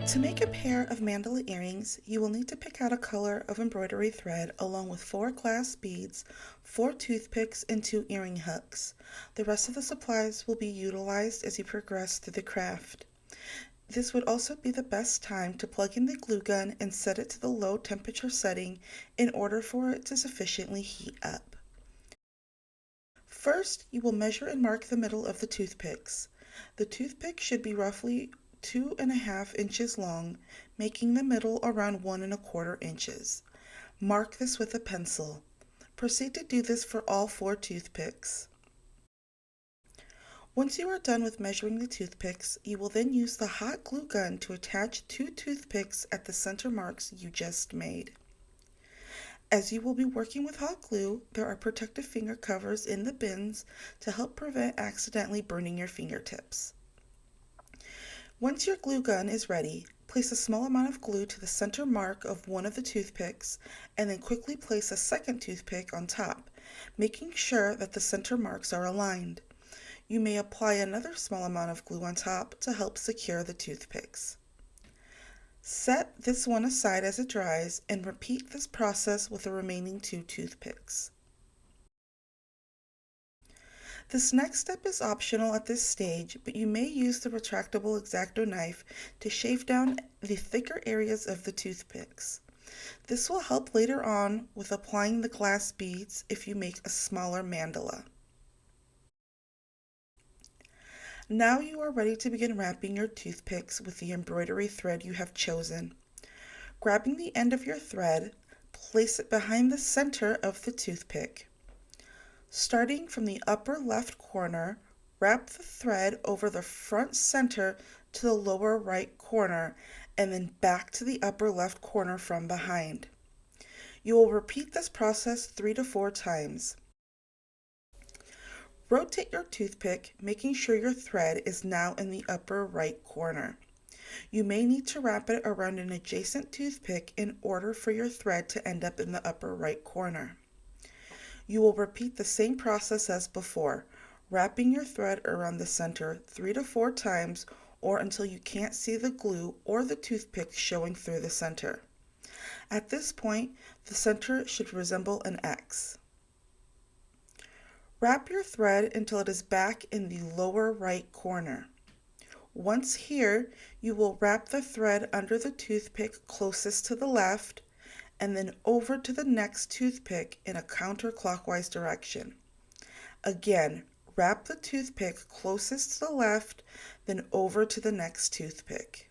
To make a pair of mandala earrings, you will need to pick out a color of embroidery thread along with 4 glass beads, 4 toothpicks, and 2 earring hooks. The rest of the supplies will be utilized as you progress through the craft. This would also be the best time to plug in the glue gun and set it to the low temperature setting in order for it to sufficiently heat up. First, you will measure and mark the middle of the toothpicks. The toothpick should be roughly 2.5 inches long, making the middle around 1.25 inches. Mark this with a pencil. Proceed to do this for all 4 toothpicks. Once you are done with measuring the toothpicks, you will then use the hot glue gun to attach 2 toothpicks at the center marks you just made. As you will be working with hot glue, there are protective finger covers in the bins to help prevent accidentally burning your fingertips. Once your glue gun is ready, place a small amount of glue to the center mark of one of the toothpicks and then quickly place a second toothpick on top, making sure that the center marks are aligned. You may apply another small amount of glue on top to help secure the toothpicks. Set this one aside as it dries and repeat this process with the remaining 2 toothpicks. This next step is optional at this stage, but you may use the retractable X-Acto knife to shave down the thicker areas of the toothpicks. This will help later on with applying the glass beads if you make a smaller mandala. Now you are ready to begin wrapping your toothpicks with the embroidery thread you have chosen. Grabbing the end of your thread, place it behind the center of the toothpick. Starting from the upper left corner, wrap the thread over the front center to the lower right corner and then back to the upper left corner from behind. You will repeat this process 3 to 4 times. Rotate your toothpick, making sure your thread is now in the upper right corner. You may need to wrap it around an adjacent toothpick in order for your thread to end up in the upper right corner. You will repeat the same process as before, wrapping your thread around the center 3 to 4 times or until you can't see the glue or the toothpick showing through the center. At this point, the center should resemble an X. Wrap your thread until it is back in the lower right corner. Once here, you will wrap the thread under the toothpick closest to the left and then over to the next toothpick in a counterclockwise direction. Again, wrap the toothpick closest to the left, then over to the next toothpick.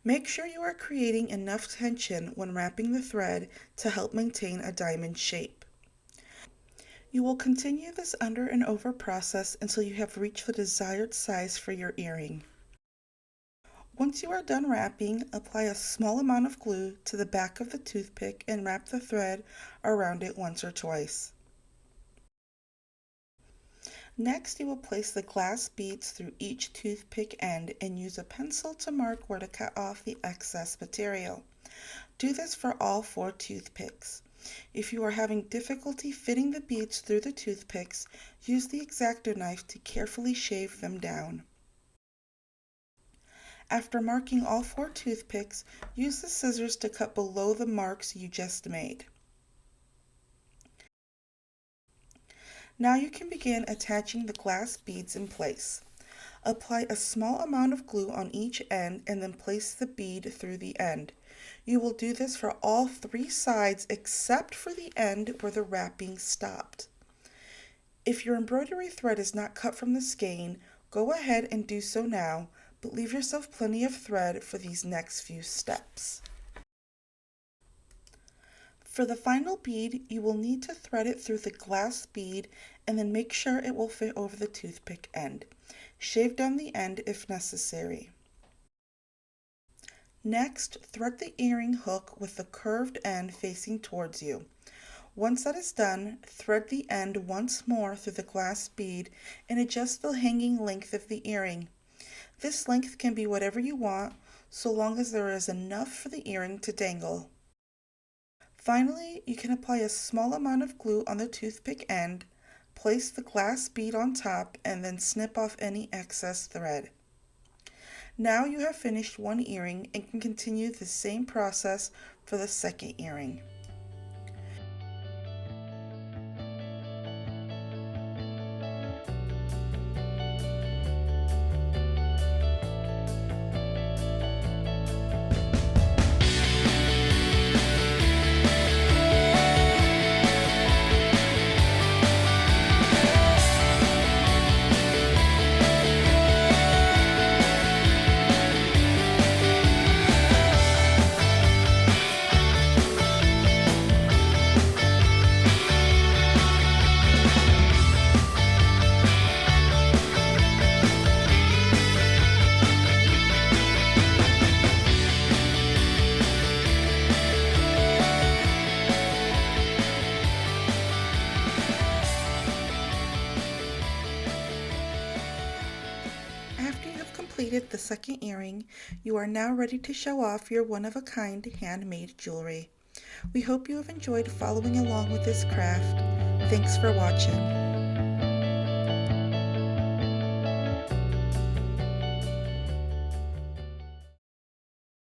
Make sure you are creating enough tension when wrapping the thread to help maintain a diamond shape. You will continue this under and over process until you have reached the desired size for your earring. Once you are done wrapping, apply a small amount of glue to the back of the toothpick and wrap the thread around it once or twice. Next, you will place the glass beads through each toothpick end and use a pencil to mark where to cut off the excess material. Do this for all 4 toothpicks. If you are having difficulty fitting the beads through the toothpicks, use the X-Acto knife to carefully shave them down. After marking all 4 toothpicks, use the scissors to cut below the marks you just made. Now you can begin attaching the glass beads in place. Apply a small amount of glue on each end and then place the bead through the end. You will do this for all 3 sides except for the end where the wrapping stopped. If your embroidery thread is not cut from the skein, go ahead and do so now, but leave yourself plenty of thread for these next few steps. For the final bead, you will need to thread it through the glass bead and then make sure it will fit over the toothpick end. Shave down the end if necessary. Next, thread the earring hook with the curved end facing towards you. Once that is done, thread the end once more through the glass bead and adjust the hanging length of the earring. This length can be whatever you want, so long as there is enough for the earring to dangle. Finally, you can apply a small amount of glue on the toothpick end, place the glass bead on top, and then snip off any excess thread. Now you have finished one earring and can continue the same process for the second earring. After you have completed the second earring, you are now ready to show off your one-of-a-kind handmade jewelry. We hope you have enjoyed following along with this craft. Thanks for watching.